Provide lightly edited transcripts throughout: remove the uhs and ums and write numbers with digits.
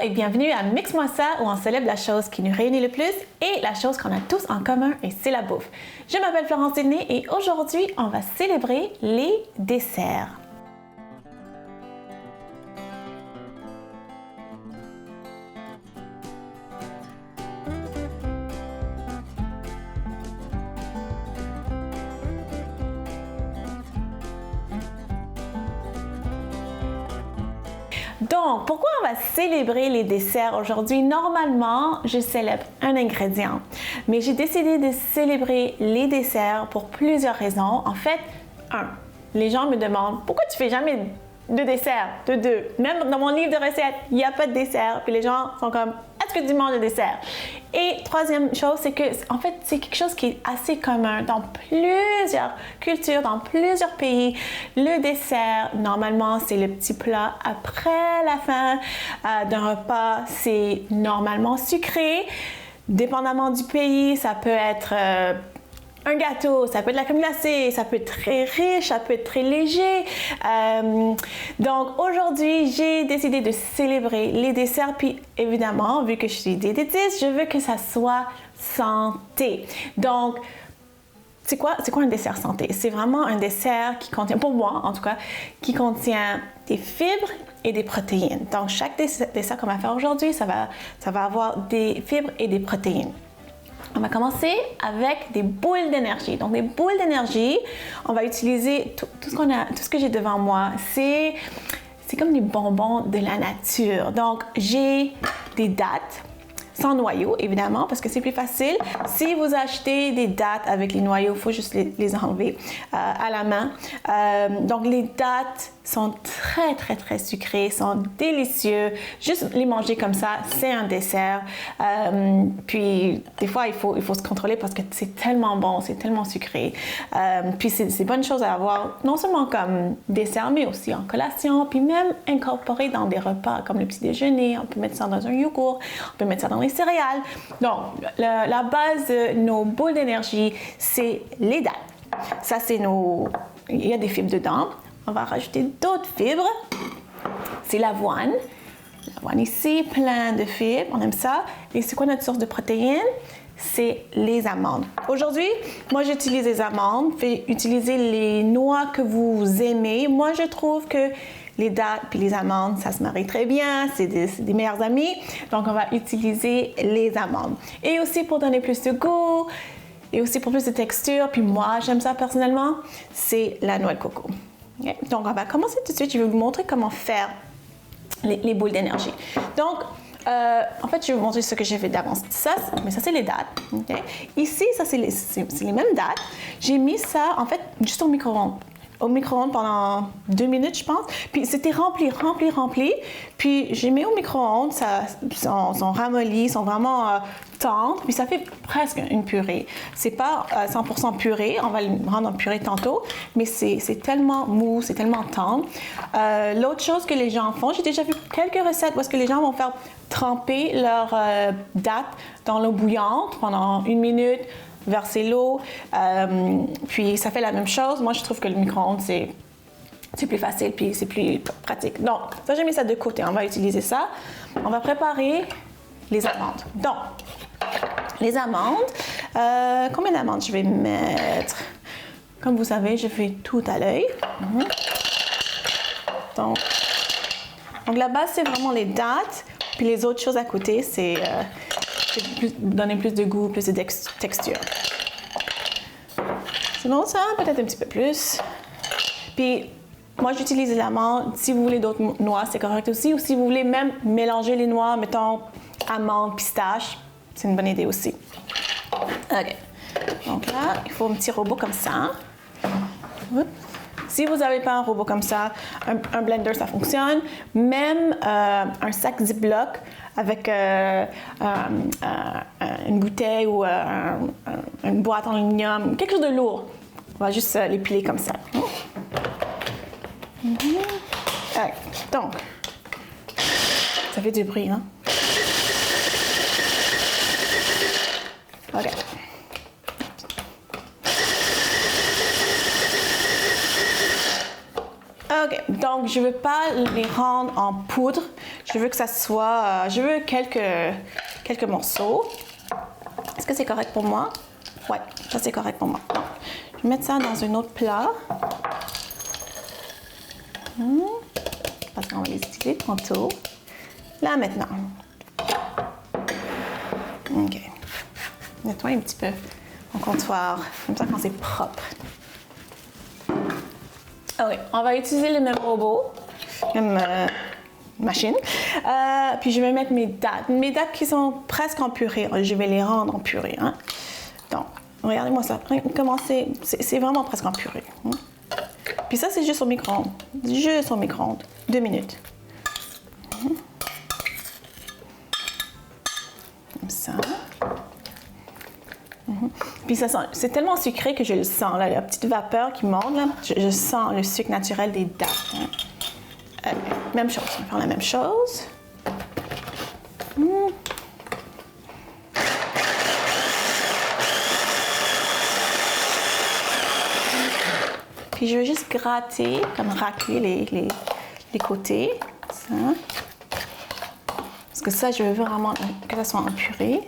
et bienvenue à Mix-moi ça où on célèbre la chose qui nous réunit le plus et la chose qu'on a tous en commun et c'est la bouffe. Je m'appelle Florence Denis et aujourd'hui on va célébrer les desserts. Donc, pourquoi on va célébrer les desserts aujourd'hui? Normalement, je célèbre un ingrédient, mais j'ai décidé de célébrer les desserts pour plusieurs raisons. En fait, les gens me demandent pourquoi tu fais jamais de dessert, de deux. Même dans mon livre de recettes, il n'y a pas de dessert. Puis les gens sont comme, est-ce que tu manges de dessert? Et troisième chose, c'est que, en fait, c'est quelque chose qui est assez commun dans plusieurs cultures, dans plusieurs pays. Le dessert, normalement, c'est le petit plat après la fin d'un repas. C'est normalement sucré. Dépendamment du pays, ça peut être un gâteau, ça peut être de la crème glacée, ça peut être très riche, ça peut être très léger. Donc aujourd'hui, j'ai décidé de célébrer les desserts. Puis évidemment, vu que je suis diététiste, je veux que ça soit santé. Donc, c'est quoi un dessert santé? C'est vraiment un dessert qui contient, pour moi en tout cas, qui contient des fibres et des protéines. Donc chaque dessert qu'on va faire aujourd'hui, ça va avoir des fibres et des protéines. On va commencer avec des boules d'énergie. Donc, des boules d'énergie, on va utiliser tout ce que j'ai devant moi. C'est comme des bonbons de la nature. Donc, j'ai des dattes sans noyau, évidemment, parce que c'est plus facile. Si vous achetez des dattes avec les noyaux, il faut juste les enlever à la main. Donc, les dattes sont très, très, très sucrées, sont délicieux. Juste les manger comme ça, c'est un dessert. Puis, des fois, il faut se contrôler parce que c'est tellement bon, c'est tellement sucré. Puis, c'est bonne chose à avoir, non seulement comme dessert, mais aussi en collation, puis même incorporé dans des repas comme le petit déjeuner. On peut mettre ça dans un yogourt, on peut mettre ça dans les céréales. Donc, la base de nos boules d'énergie, c'est les dattes. Ça, c'est il y a des fibres dedans. On va rajouter d'autres fibres. C'est l'avoine. L'avoine ici, plein de fibres. On aime ça. Et c'est quoi notre source de protéines? C'est les amandes. Aujourd'hui, moi, j'utilise les amandes. Vous pouvez utiliser les noix que vous aimez. Moi, je trouve que les dattes puis les amandes, ça se marie très bien. C'est des meilleurs amis. Donc, on va utiliser les amandes. Et aussi pour donner plus de goût et aussi pour plus de texture. Puis moi, j'aime ça personnellement. C'est la noix de coco. Okay. Donc, on va commencer tout de suite. Je vais vous montrer comment faire les boules d'énergie. Donc, en fait, je vais vous montrer ce que j'ai fait d'avance. Ça, c'est les dattes. Okay. Ici, ça, c'est les mêmes dattes. J'ai mis ça, en fait, juste au micro-ondes. Au micro-ondes pendant 2 minutes, je pense. Puis c'était rempli. Puis j'ai mis au micro-ondes, sont ramollis, sont vraiment tendres. Puis ça fait presque une purée. C'est pas 100% purée, on va le rendre en purée tantôt, mais c'est tellement mou, c'est tellement tendre. L'autre chose que les gens font, j'ai déjà vu quelques recettes où est-ce que les gens vont faire tremper leurs dattes dans l'eau bouillante pendant 1 minute, verser l'eau, puis ça fait la même chose. Moi, je trouve que le micro-ondes, c'est plus facile, puis c'est plus pratique. Donc, ça, j'ai mis ça de côté. On va utiliser ça. On va préparer les amandes. Donc, les amandes, combien d'amandes je vais mettre? Comme vous savez, je fais tout à l'œil. Donc, la base, c'est vraiment les dattes, puis les autres choses à côté, c'est donner plus de goût, plus de texture. C'est bon ça? Peut-être un petit peu plus. Puis, moi, j'utilise les amandes. Si vous voulez d'autres noix, c'est correct aussi. Ou si vous voulez même mélanger les noix, mettons amandes, pistaches, c'est une bonne idée aussi. OK. Donc là, il faut un petit robot comme ça. Oups. Si vous n'avez pas un robot comme ça, un blender, ça fonctionne. Même un sac Ziploc avec une bouteille ou une boîte en aluminium, quelque chose de lourd. On va juste les piler comme ça. Okay. Donc, ça fait du bruit, hein? OK. OK, donc je veux pas les rendre en poudre. Je veux que ça soit... je veux quelques morceaux. Est-ce que c'est correct pour moi? Ouais, ça c'est correct pour moi. Donc, je vais mettre ça dans un autre plat. Parce qu'on va les utiliser tantôt. Là, maintenant. OK. Nettoie un petit peu mon comptoir, comme ça quand c'est propre. Ah oui, on va utiliser le même robot, même machine. Puis je vais mettre mes dattes. Mes dattes qui sont presque en purée. Je vais les rendre en purée. Hein? Donc, regardez-moi ça. Commencez, c'est vraiment presque en purée. Hein? Puis ça, c'est juste au micro-ondes. Juste au micro-ondes. 2 minutes. Comme ça. Puis ça sent, c'est tellement sucré que je le sens, là, la petite vapeur qui monte, là, je sens le sucre naturel des dattes. Hein. Même chose, on va faire la même chose. Puis je vais juste gratter, comme racler les côtés. Ça. Parce que ça, je veux vraiment que ça soit en purée.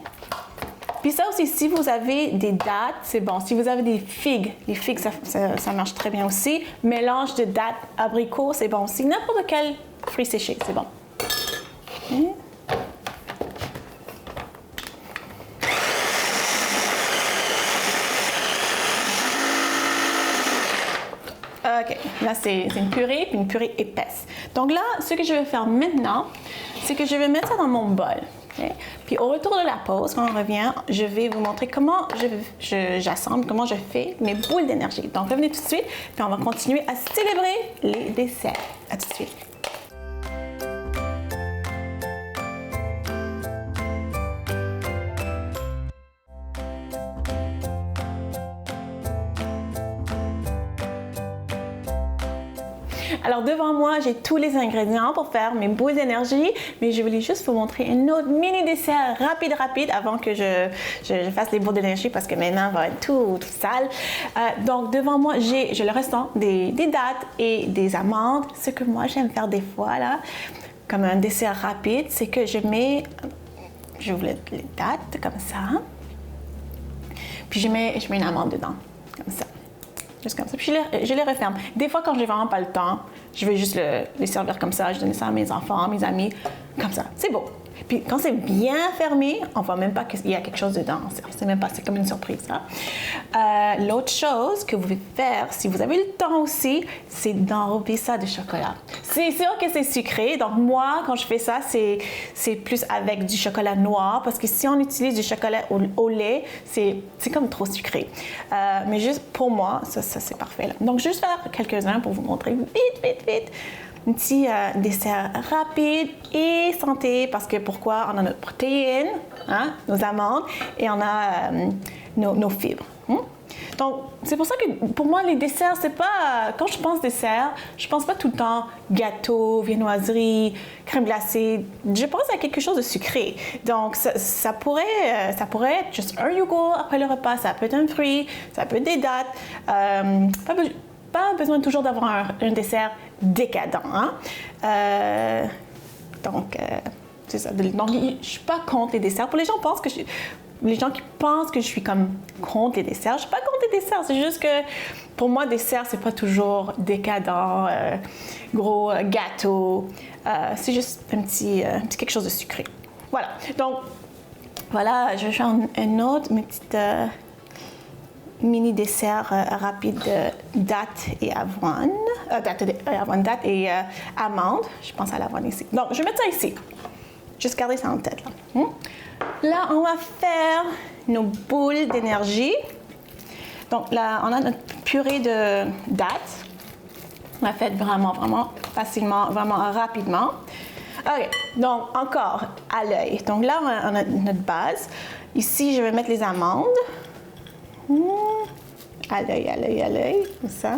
Puis ça aussi, si vous avez des dattes, c'est bon. Si vous avez des figues, les figues, ça marche très bien aussi. Mélange de dattes, abricots, c'est bon aussi. N'importe quel fruit séché, c'est bon. Okay. OK, là c'est une purée, puis une purée épaisse. Donc là, ce que je vais faire maintenant, c'est que je vais mettre ça dans mon bol. Okay? Puis au retour de la pause, quand on revient, je vais vous montrer comment j'assemble, comment je fais mes boules d'énergie. Donc revenez tout de suite, puis on va continuer à célébrer les desserts. À tout de suite. Alors devant moi, j'ai tous les ingrédients pour faire mes boules d'énergie, mais je voulais juste vous montrer un autre mini dessert rapide avant que je fasse les boules d'énergie parce que mes mains vont être tout sales. Donc devant moi, j'ai le restant des dattes et des amandes. Ce que moi j'aime faire des fois là, comme un dessert rapide, c'est que je mets les dattes comme ça, puis je mets une amande dedans, comme ça. Juste comme ça. Puis je les referme. Des fois, quand j'ai vraiment pas le temps, je vais juste les servir comme ça. Je donne ça à mes enfants, mes amis, comme ça. C'est beau. Puis quand c'est bien fermé, on voit même pas qu'il y a quelque chose dedans. C'est même pas, c'est comme une surprise. Hein? L'autre chose que vous pouvez faire, si vous avez le temps aussi, c'est d'enrober ça de chocolat. C'est sûr que c'est sucré. Donc moi, quand je fais ça, c'est plus avec du chocolat noir. Parce que si on utilise du chocolat au lait, c'est comme trop sucré. Mais juste pour moi, ça c'est parfait. Là. Donc juste faire quelques-uns pour vous montrer vite. Un petit dessert rapide et santé parce que pourquoi? On a notre protéine, hein, nos amandes et on a nos fibres. Donc, c'est pour ça que pour moi, les desserts, c'est pas... Quand je pense dessert, je pense pas tout le temps gâteau, viennoiserie, crème glacée. Je pense à quelque chose de sucré. Donc, ça pourrait être juste un yogourt après le repas, ça peut être un fruit, ça peut être des dattes. Pas besoin toujours d'avoir un dessert décadent. Hein? C'est ça. Donc, je ne suis pas contre les desserts. Pour les gens qui pensent que je suis comme contre les desserts, je ne suis pas contre les desserts. C'est juste que pour moi, dessert, c'est pas toujours décadent, gros gâteau. C'est juste un petit quelque chose de sucré. Voilà. Donc, voilà, je vais faire un autre, mes petites... mini dessert rapide de dattes et avoine. Dattes et amandes. Je pense à l'avoine ici. Donc, je vais mettre ça ici. Juste garder ça en tête. Là. Là, on va faire nos boules d'énergie. Donc, là, on a notre purée de dattes. On l'a fait vraiment facilement, vraiment rapidement. OK. Donc, encore à l'œil. Donc, là, on a notre base. Ici, je vais mettre les amandes. À l'œil, comme ça.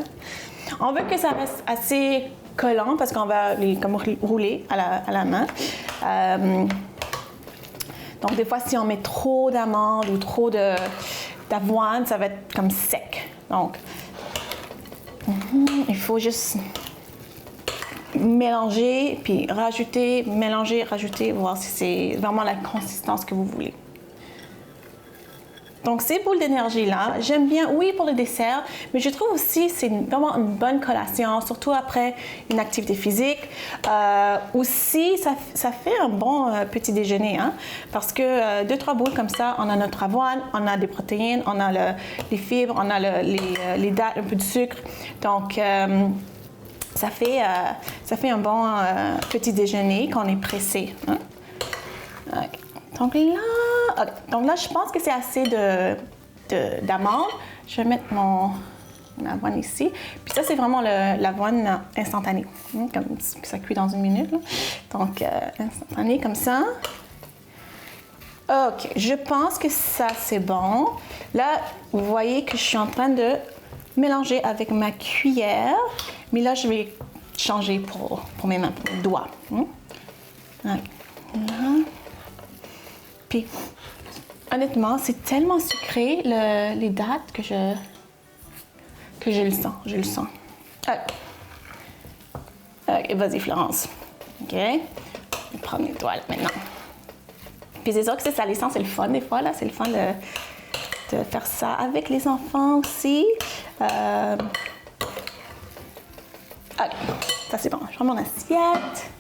On veut que ça reste assez collant parce qu'on va les comme rouler à la main. Donc, des fois, si on met trop d'amandes ou trop d'avoine, ça va être comme sec. Donc, il faut juste mélanger, puis rajouter, mélanger, rajouter, voir si c'est vraiment la consistance que vous voulez. Donc, ces boules d'énergie-là, j'aime bien, oui, pour le dessert, mais je trouve aussi que c'est vraiment une bonne collation, surtout après une activité physique. Aussi, ça fait un bon petit déjeuner, hein, parce que 2-3 boules comme ça, on a notre avoine, on a des protéines, on a les fibres, on a les dattes, un peu de sucre. Donc, ça fait un bon petit déjeuner quand on est pressé. Hein? Okay. Donc là, je pense que c'est assez d'amandes. Je vais mettre mon avoine ici. Puis ça, c'est vraiment l'avoine instantanée. Comme ça cuit dans 1 minute. Là. Donc, instantané comme ça. OK, je pense que ça, c'est bon. Là, vous voyez que je suis en train de mélanger avec ma cuillère. Mais là, je vais changer pour mes mains, pour mes doigts. Là. Puis, honnêtement, c'est tellement sucré, les dattes, que je le sens. Je le sens. OK, vas-y, Florence. OK? Je vais prendre mes doigts là, maintenant. Puis c'est sûr que c'est salissant, c'est le fun des fois, là. C'est le fun de faire ça avec les enfants aussi. OK, ça c'est bon. Je prends mon assiette.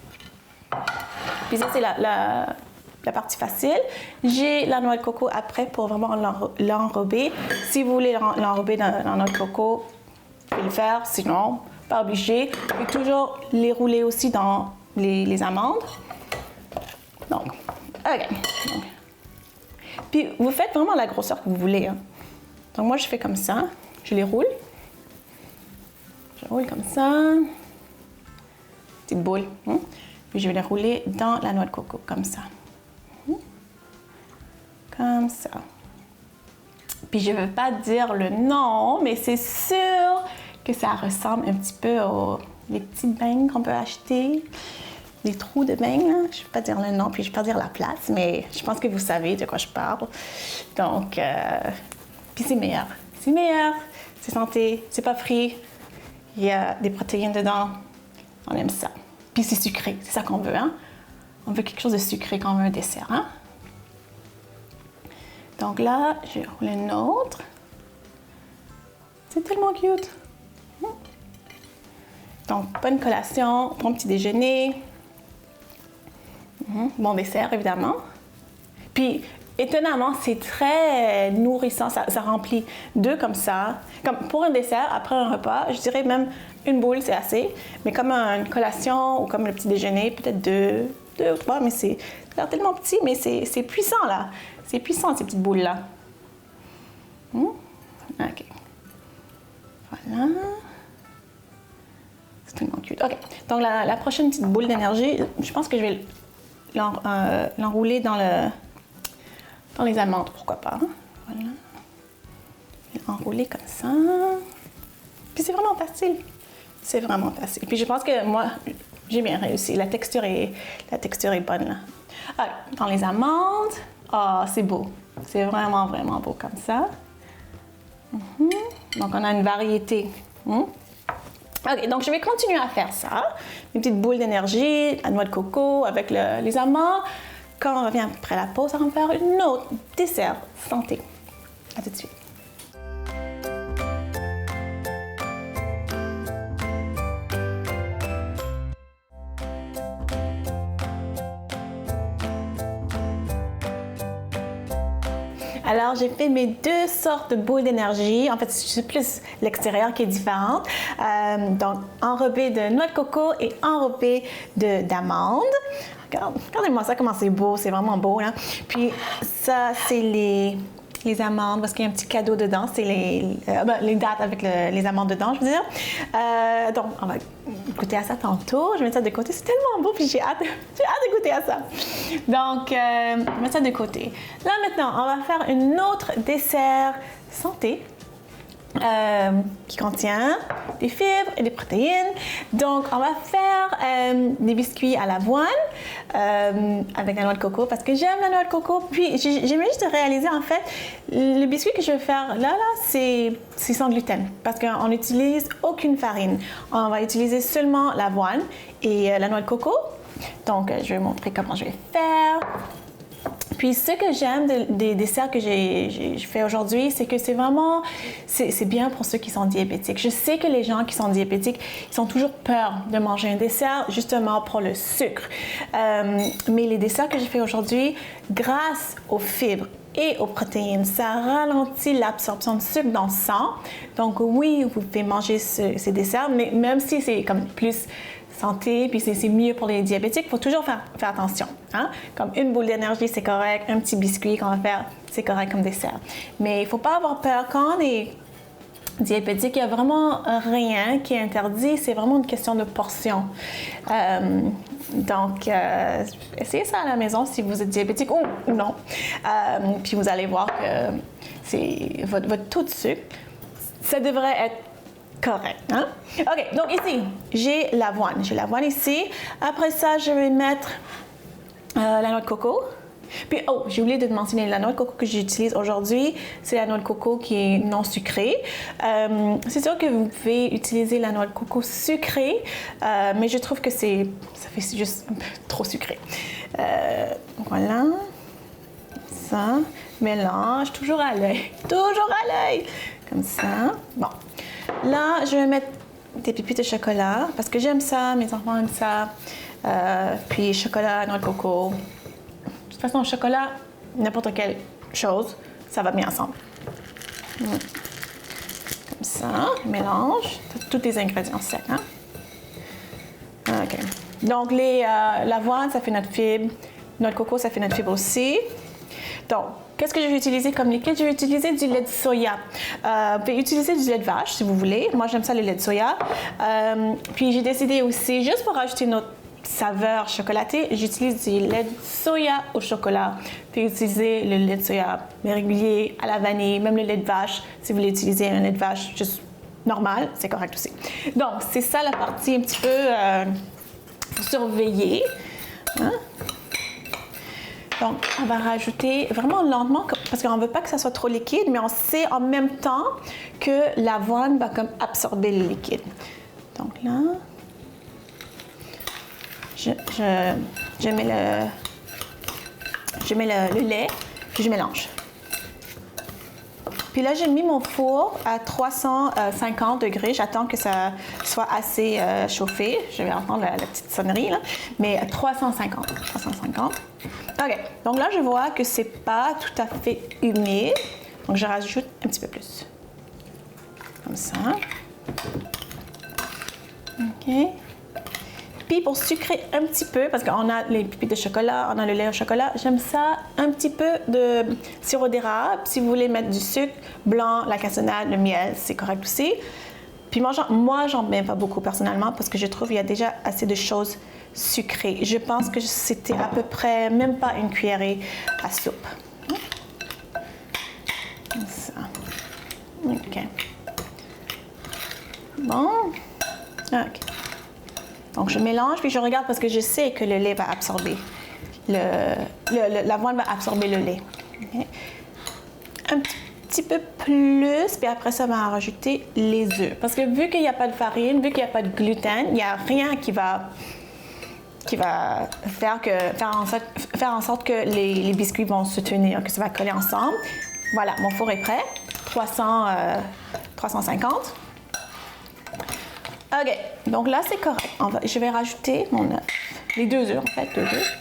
Puis ça, c'est la partie facile. J'ai la noix de coco après pour vraiment l'enrober. Si vous voulez l'enrober dans la noix de coco, vous pouvez le faire. Sinon, pas obligé. Vous pouvez toujours les rouler aussi dans les amandes. Donc, OK. Puis, vous faites vraiment la grosseur que vous voulez. Hein. Donc, moi, je fais comme ça. Je les roule. Je roule comme ça. Petite boule. Hein. Puis, je vais les rouler dans la noix de coco, comme ça. Comme ça. Puis je ne veux pas dire le nom, mais c'est sûr que ça ressemble un petit peu aux les petits beignes qu'on peut acheter. Les trous de beignes, hein? Je ne vais pas dire le nom, puis je ne vais pas dire la place, mais je pense que vous savez de quoi je parle. Donc, puis c'est meilleur. C'est meilleur, c'est santé, c'est pas frit. Il y a des protéines dedans. On aime ça. Puis c'est sucré, c'est ça qu'on veut, hein? On veut quelque chose de sucré quand on veut un dessert, hein? Donc là, je roule une autre. C'est tellement cute. Donc, bonne collation, bon petit déjeuner. Bon dessert, évidemment. Puis, étonnamment, c'est très nourrissant. Ça remplit 2 comme ça. Comme pour un dessert, après un repas, je dirais même une boule, c'est assez. Mais comme une collation ou comme le petit déjeuner, peut-être 2 ou 3, mais c'est tellement petit, mais c'est puissant, là. C'est puissant, ces petites boules-là. OK. Voilà. C'est tellement cute. OK. Donc, la prochaine petite boule d'énergie, je pense que je vais l'enrouler dans les amandes, pourquoi pas. Hein? Voilà. Enrouler comme ça. Puis c'est vraiment facile. C'est vraiment facile. Puis je pense que moi, j'ai bien réussi. La texture est bonne, là. OK. Dans les amandes. Ah, c'est beau. C'est vraiment, vraiment beau comme ça. Donc, on a une variété. OK, donc je vais continuer à faire ça. Une petite boule d'énergie, la noix de coco avec les amandes. Quand on revient après la pause, on va faire une autre dessert santé. À tout de suite. Alors, j'ai fait mes 2 sortes de boules d'énergie. En fait, c'est plus l'extérieur qui est différente. Donc, enrobée de noix de coco et enrobée d'amandes. Regardez-moi ça, comment c'est beau. C'est vraiment beau, là. Puis, ça, c'est les amandes, parce qu'il y a un petit cadeau dedans. C'est les dattes avec les amandes dedans, je veux dire. Donc, on va goûter à ça tantôt. Je vais mettre ça de côté. C'est tellement beau, puis j'ai hâte de goûter à ça. Donc, je vais mettre ça de côté. Là, maintenant, on va faire une autre dessert santé. qui contient des fibres et des protéines. Donc, on va faire des biscuits à l'avoine avec la noix de coco parce que j'aime la noix de coco. Puis, j'aimerais juste réaliser, en fait, le biscuit que je vais faire là, c'est sans gluten parce qu'on n'utilise aucune farine. On va utiliser seulement l'avoine et la noix de coco. Donc, je vais montrer comment je vais faire. Puis ce que j'aime des desserts que j'ai fait aujourd'hui, c'est que c'est vraiment, c'est bien pour ceux qui sont diabétiques. Je sais que les gens qui sont diabétiques, ils ont toujours peur de manger un dessert justement pour le sucre. Mais les desserts que j'ai fait aujourd'hui, grâce aux fibres et aux protéines, ça ralentit l'absorption de sucre dans le sang. Donc oui, vous pouvez manger ces desserts, mais même si c'est comme plus santé, puis c'est mieux pour les diabétiques, il faut toujours faire attention. Hein? Comme une boule d'énergie, c'est correct. Un petit biscuit qu'on va faire, c'est correct comme dessert. Mais il ne faut pas avoir peur. Quand on est diabétique, il n'y a vraiment rien qui est interdit. C'est vraiment une question de portion. Donc, essayez ça à la maison si vous êtes diabétique ou non. Puis vous allez voir que c'est votre taux de sucre, ça devrait être correct. Hein? OK, donc ici, j'ai l'avoine. J'ai l'avoine ici. Après ça, je vais mettre la noix de coco. Puis, j'ai oublié de mentionner la noix de coco que j'utilise aujourd'hui. C'est la noix de coco qui est non sucrée. C'est sûr que vous pouvez utiliser la noix de coco sucrée, mais je trouve que ça fait juste un peu trop sucré. Voilà. Ça. Mélange. Toujours à l'œil. Toujours à l'œil. Comme ça. Bon. Là, je vais mettre des pépites de chocolat parce que j'aime ça, mes enfants aiment ça. Puis chocolat, noix de coco. De toute façon, chocolat, n'importe quelle chose, ça va bien ensemble. Comme ça, mélange. Tous les ingrédients secs. Hein? OK. Donc, l'avoine, ça fait notre fibre. Noix de coco, ça fait notre fibre aussi. Donc, qu'est-ce que je vais utiliser comme liquide? Je vais utiliser du lait de soya. Vous pouvez utiliser du lait de vache si vous voulez. Moi, j'aime ça le lait de soya. Puis, j'ai décidé aussi, juste pour ajouter notre saveur chocolatée, j'utilise du lait de soya au chocolat. Vous pouvez utiliser le lait de soya régulier, à la vanille, même le lait de vache. Si vous voulez utiliser un lait de vache juste normal, c'est correct aussi. Donc, c'est ça la partie un petit peu pour surveiller. Hein? Donc, on va rajouter vraiment lentement, parce qu'on ne veut pas que ça soit trop liquide, mais on sait en même temps que l'avoine va comme absorber le liquide. Donc là, je mets le lait, puis je mélange. Puis là, j'ai mis mon four à 350 degrés. J'attends que ça soit assez chauffé. Je vais entendre la petite sonnerie, là. Mais à 350. OK. Donc là, je vois que c'est pas tout à fait humide. Donc, je rajoute un petit peu plus. Comme ça. OK. Puis, pour sucrer un petit peu, parce qu'on a les pépites de chocolat, on a le lait au chocolat, j'aime ça un petit peu de sirop d'érable. Si vous voulez mettre du sucre blanc, la cassonade, le miel, c'est correct aussi. Puis moi, j'en mets pas beaucoup personnellement parce que je trouve qu'il y a déjà assez de choses sucrées. Je pense que c'était à peu près même pas une cuillerée à soupe. Comme ça. OK. Bon. OK. Donc, je mélange, puis je regarde parce que je sais que le lait va absorber. L'avoine va absorber le lait. Okay. Un petit peu plus, puis après ça, on va rajouter les œufs. Parce que vu qu'il n'y a pas de farine, vu qu'il n'y a pas de gluten, il n'y a rien qui va faire en sorte que les biscuits vont se tenir, que ça va coller ensemble. Voilà, mon four est prêt. 350. OK, donc là, c'est correct. Je vais rajouter mon œuf. Les 2 œufs, en fait, 2 œufs.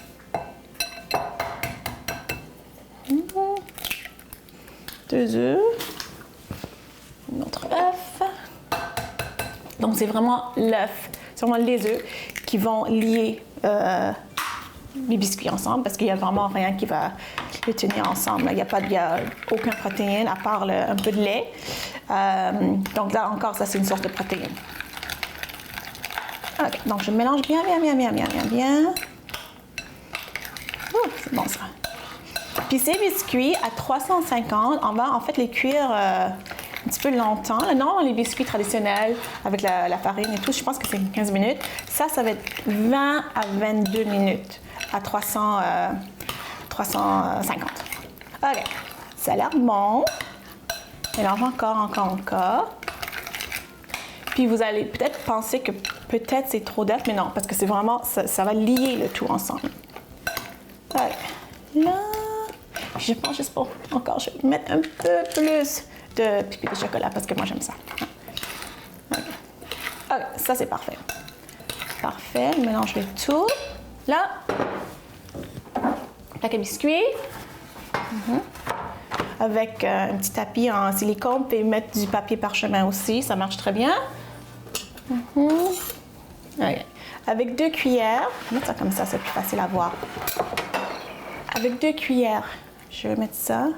Deux œufs. Notre œuf. Donc, c'est vraiment l'œuf. C'est vraiment les œufs qui vont lier les biscuits ensemble parce qu'il n'y a vraiment rien qui va les tenir ensemble. Il n'y a aucune protéine à part un peu de lait. Donc là, encore, ça, c'est une source de protéines. OK, donc je mélange bien. C'est bon ça. Puis ces biscuits à 350, on va en fait les cuire un petit peu longtemps. Là, non, les biscuits traditionnels avec la farine et tout, je pense que c'est 15 minutes. Ça va être 20 à 22 minutes à 350. OK. Ça a l'air bon. Mélange encore. Puis vous allez peut-être penser que peut-être c'est trop d'œufs, mais non, parce que c'est vraiment, ça va lier le tout ensemble. OK. Là, je pense juste pour encore, je vais mettre un peu plus de pipi de chocolat parce que moi j'aime ça. OK. Ça c'est parfait. Parfait, je mélange le tout. Là, plaque à biscuits. Avec un petit tapis en silicone, vous pouvez mettre du papier parchemin aussi, ça marche très bien. Okay. Avec 2 cuillères, je vais mettre ça comme ça, c'est plus facile à voir. Avec 2 cuillères, je vais mettre ça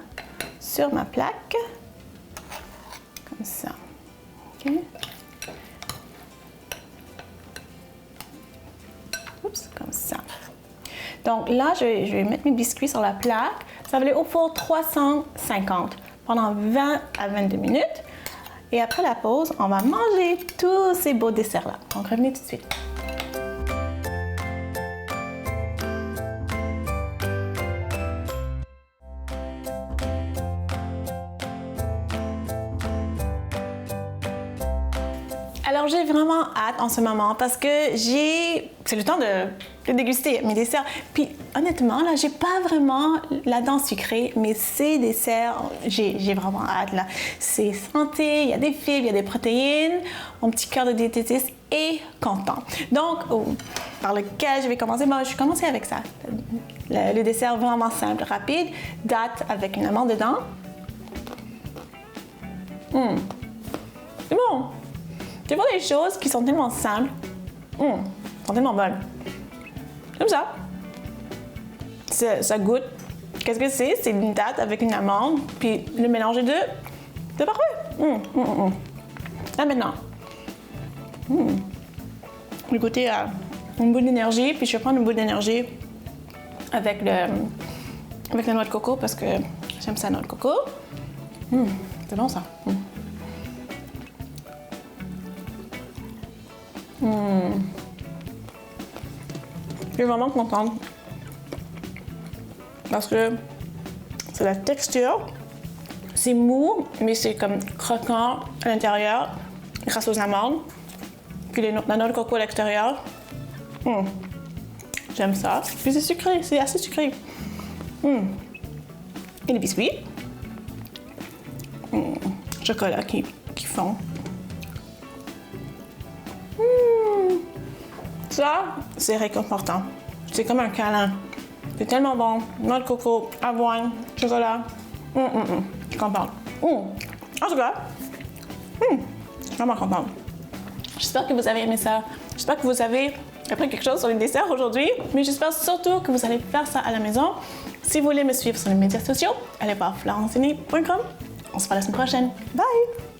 sur ma plaque, comme ça. Okay. Oups, comme ça. Donc là, je vais mettre mes biscuits sur la plaque. Ça va aller au four 350 pendant 20 à 22 minutes. Et après la pause, on va manger tous ces beaux desserts-là. Donc revenez tout de suite. Alors, j'ai vraiment hâte en ce moment parce que c'est le temps de déguster mes desserts. Puis, honnêtement, là, j'ai pas vraiment la dent sucrée, mais ces desserts, j'ai vraiment hâte, là. C'est santé, il y a des fibres, il y a des protéines. Mon petit cœur de diététiste est content. Donc, par lequel je vais commencer? Bon, je vais commencer avec ça. Le dessert vraiment simple, rapide. Date avec une amande dedans. C'est bon! Tu vois des choses qui sont tellement simples, sont tellement bonnes. Comme ça. Ça goûte. Qu'est-ce que c'est? C'est une date avec une amande, puis le mélange des deux, c'est parfait. Là maintenant, le goûter a une boule d'énergie, puis je vais prendre une boule d'énergie avec la noix de coco parce que j'aime ça, la noix de coco. C'est bon ça. Je suis vraiment contente parce que c'est la texture, c'est mou, mais c'est comme croquant à l'intérieur grâce aux amandes, puis la noix de coco à l'extérieur. J'aime ça. Puis c'est sucré, c'est assez sucré. Et les biscuits. Chocolat qui fond. Ça, c'est réconfortant. C'est comme un câlin. C'est tellement bon. Noix de coco, avoine, chocolat. Je suis contente. En tout cas, je suis vraiment contente. J'espère que vous avez aimé ça. J'espère que vous avez appris quelque chose sur les desserts aujourd'hui. Mais j'espère surtout que vous allez faire ça à la maison. Si vous voulez me suivre sur les médias sociaux, allez voir florencini.com. On se voit la semaine prochaine. Bye!